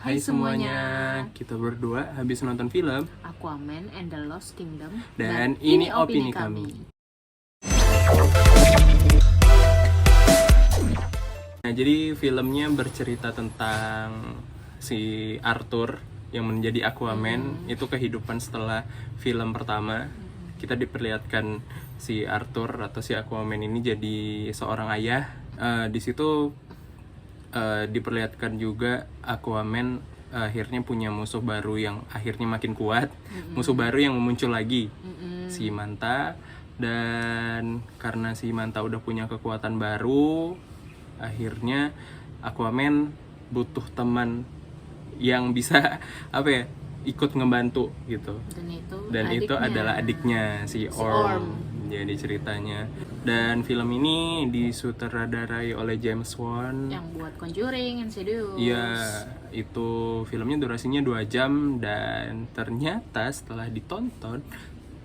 Hai semuanya, kita berdua habis nonton film Aquaman and the Lost Kingdom. dan ini opini kami. Nah, jadi filmnya bercerita tentang si Arthur yang menjadi Aquaman. Itu kehidupan setelah film pertama. Kita diperlihatkan si Arthur atau si Aquaman ini jadi seorang ayah. Di situ diperlihatkan juga Aquaman akhirnya punya musuh baru yang akhirnya makin kuat. Musuh baru yang muncul lagi, si Manta. Dan karena si Manta udah punya kekuatan baru, akhirnya Aquaman butuh teman yang bisa ikut ngebantu gitu. Dan itu adalah adiknya si Orm. Jadi ceritanya. Dan film ini disutradarai oleh James Wan yang buat Conjuring, Insidious. Iya, itu filmnya durasinya 2 jam. Dan ternyata setelah ditonton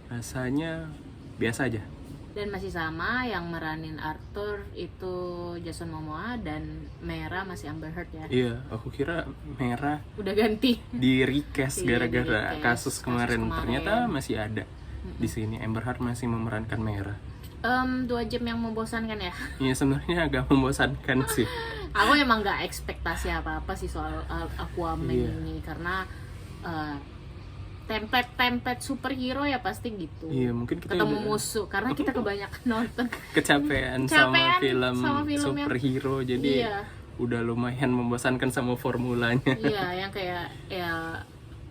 rasanya biasa aja. Dan masih sama, yang meranin Arthur itu Jason Momoa dan Mera masih Amber Heard ya. Iya, aku kira Merah Udah ganti. di recast Iya, gara-gara di-recast. kasus kemarin. Ternyata masih ada di sini. Amber Heard masih memerankan Merah. 2 jam yang membosankan ya. Iya, sebenarnya agak membosankan sih. Aku emang nggak ekspektasi apa-apa sih soal Aquaman Iya. ini, karena template superhero ya pasti gitu. Iya, mungkin kita ketemu udah musuh karena kita kebanyakan nonton. kecapean Kecapean sama film sama filmnya. superhero, jadi Iya. udah lumayan membosankan sama formulanya. Iya, yang kayak ya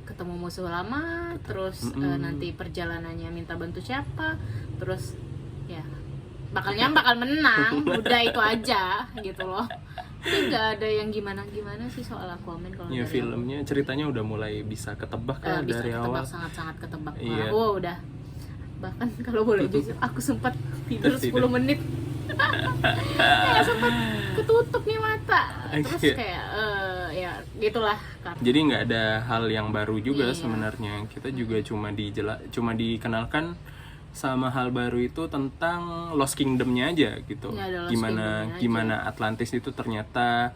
ketemu musuh lama, terus nanti perjalanannya minta bantu siapa, terus ya bakal menang, udah itu aja gitu loh. Tapi nggak ada yang gimana sih soal Aquaman kalau Ya, dari filmnya ceritanya udah mulai bisa ketebak kan bisa dari ketebak, awal. sangat ketebak. Iya. Wow, udah. Bahkan kalau boleh jujur, aku sempat tidur 10 Tertidur. menit. Kayak sempat ketutup nih mata. Terus Iya. kayak ya gitulah kan. Jadi nggak ada hal yang baru juga Iya. sebenarnya. Kita juga cuma dikenalkan sama hal baru itu tentang Lost Kingdom-nya aja gitu. Ya, ada Lost Kingdom-nya aja. Gimana Atlantis itu ternyata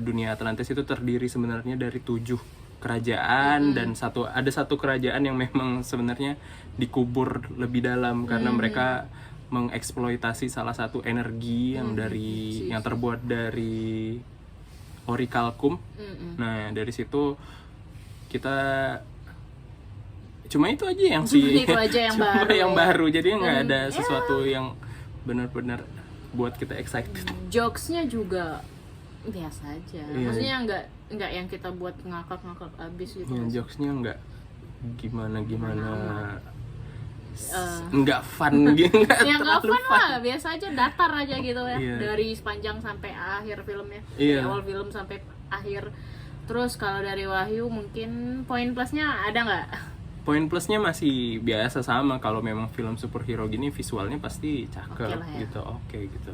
dunia Atlantis itu terdiri sebenarnya dari 7 kerajaan dan ada satu kerajaan yang memang sebenarnya dikubur lebih dalam karena mereka mengeksploitasi salah satu energi yang yang terbuat dari orichalcum. Nah, dari situ kita cuma itu aja yang Itu aja yang cuma baru yang ya. baru. Jadi nggak ada sesuatu yang benar-benar buat kita excited. Jokesnya juga biasa aja. Iya. Maksudnya nggak yang kita buat ngakak abis gitu. Ya, jokesnya nggak gimana nggak fun gitu, Ya nggak terlalu fun lah, biasa aja, datar aja gitu ya. Iya. Dari sepanjang sampai akhir filmnya. Iya. Dari awal film sampai akhir. Terus kalau dari Wahyu mungkin poin plusnya ada nggak? Poin plusnya masih biasa sama. Kalau memang film superhero gini visualnya pasti cakep. Oke lah ya. Gitu, oke gitu.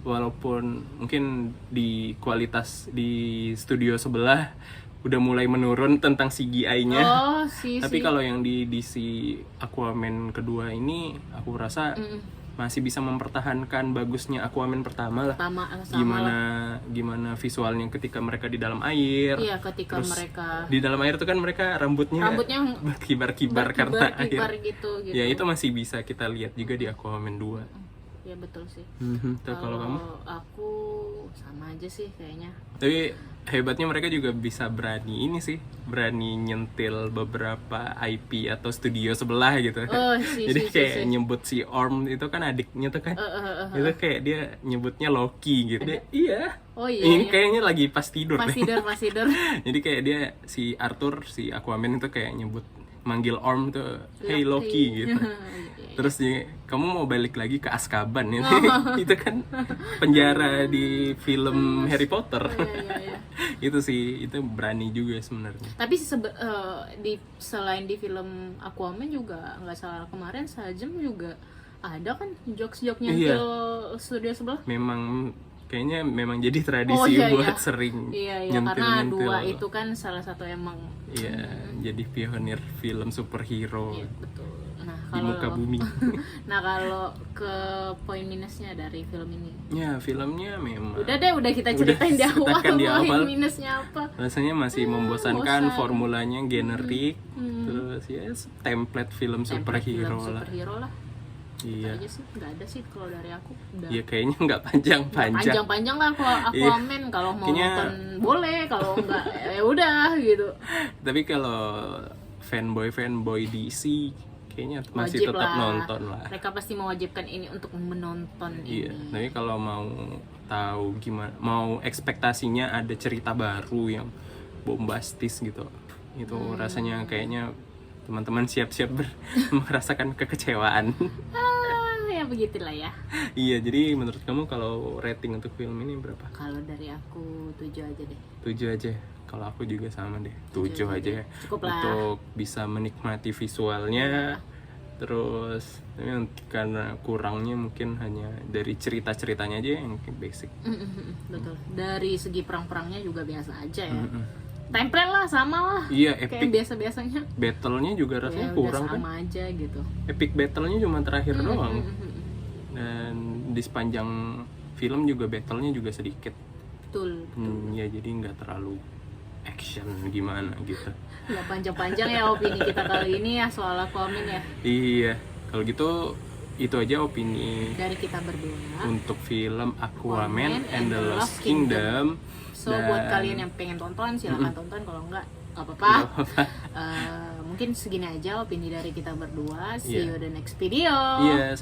Walaupun mungkin di kualitas di studio sebelah udah mulai menurun tentang CGI-nya. Oh, sih. Tapi kalau yang di DC Aquaman kedua ini aku rasa masih bisa mempertahankan bagusnya Aquaman pertama lah. Gimana visualnya ketika mereka di dalam air. Iya, ketika Terus mereka di dalam air itu kan mereka rambutnya berkibar-kibar karena air. gitu. Ya, itu masih bisa kita lihat juga di Aquaman 2. Ya betul sih. Tuh, kalau kamu? Aku sama aja sih kayaknya. Tapi hebatnya mereka juga bisa berani nyentil beberapa IP atau studio sebelah gitu. Jadi kayak nyebut si Orm itu kan adiknya tuh kan. Itu kayak dia nyebutnya Loki gitu. Iya. Oh iya. Ini kayaknya lagi pas tidur. Pas tidur. Jadi kayak dia si Arthur, si Aquaman itu kayak manggil Orm tuh, "Hey Loki" gitu. Terus dia, "Kamu mau balik lagi ke Azkaban ya?" Itu kan penjara di film Harry Potter. Iya. Itu sih, itu berani juga sebenarnya. Tapi selain di film Aquaman juga nggak salah, kemarin Sajem juga ada kan jokes-jokes nyentil studio sebelah. Kayaknya memang jadi tradisi buat sering nyentil-nyentil. Karena 2 itu kan salah satu emang jadi pionir film superhero. Iya, betul. Nah, di muka bumi. Nah, kalau ke poin minusnya dari film ini. Ya, filmnya memang. Udah kita ceritain di awal ceritakan di poin awal. minusnya apa. Rasanya masih membosankan, bosan. formulanya generik. Terus ya template film superhero Film lah. superhero lah. Iya. Aja sih, nggak ada sih kalau dari aku. Udah. Iya, kayaknya nggak panjang-panjang. Panjang-panjang lah aku Iya. amen, kalau mau Kayaknya- nonton boleh, kalau enggak ya udah gitu. Tapi kalau fanboy DC kayaknya masih Wajib tetap lah. nonton lah. Mereka pasti mewajibkan ini untuk menonton Iya, ini. tapi kalau mau tahu gimana, mau ekspektasinya ada cerita baru yang bombastis gitu, itu rasanya kayaknya teman-teman siap-siap merasakan kekecewaan. Ya begitulah ya. Iya, jadi menurut kamu kalau rating untuk film ini berapa? Kalau dari aku 7 aja deh. 7 aja. Kalau aku juga sama deh, 7 aja. Cukup lah. Untuk bisa menikmati visualnya. Terus tapi karena kurangnya mungkin hanya dari cerita-ceritanya aja yang basic. Betul. Dari segi perang-perangnya juga biasa aja ya. Template lah, sama lah. Iya, Kayak epic biasa-biasanya. battle-nya juga rasanya Ya, kurang udah kan. sama aja gitu. Epic battle-nya cuma terakhir doang. Dan di sepanjang film juga battle-nya juga sedikit. Betul. Ya jadi nggak terlalu action gimana gitu. Nggak panjang-panjang ya opini kita kali ini ya soal Aquaman ya. Iya, kalau gitu itu aja opini Dari kita berdua. untuk film Aquaman and the Lost Kingdom. So Dan- buat kalian yang pengen tonton silahkan tonton, kalau enggak nggak apa-apa. Mungkin segini aja opini dari kita berdua. See Iya. you the next video. Iya.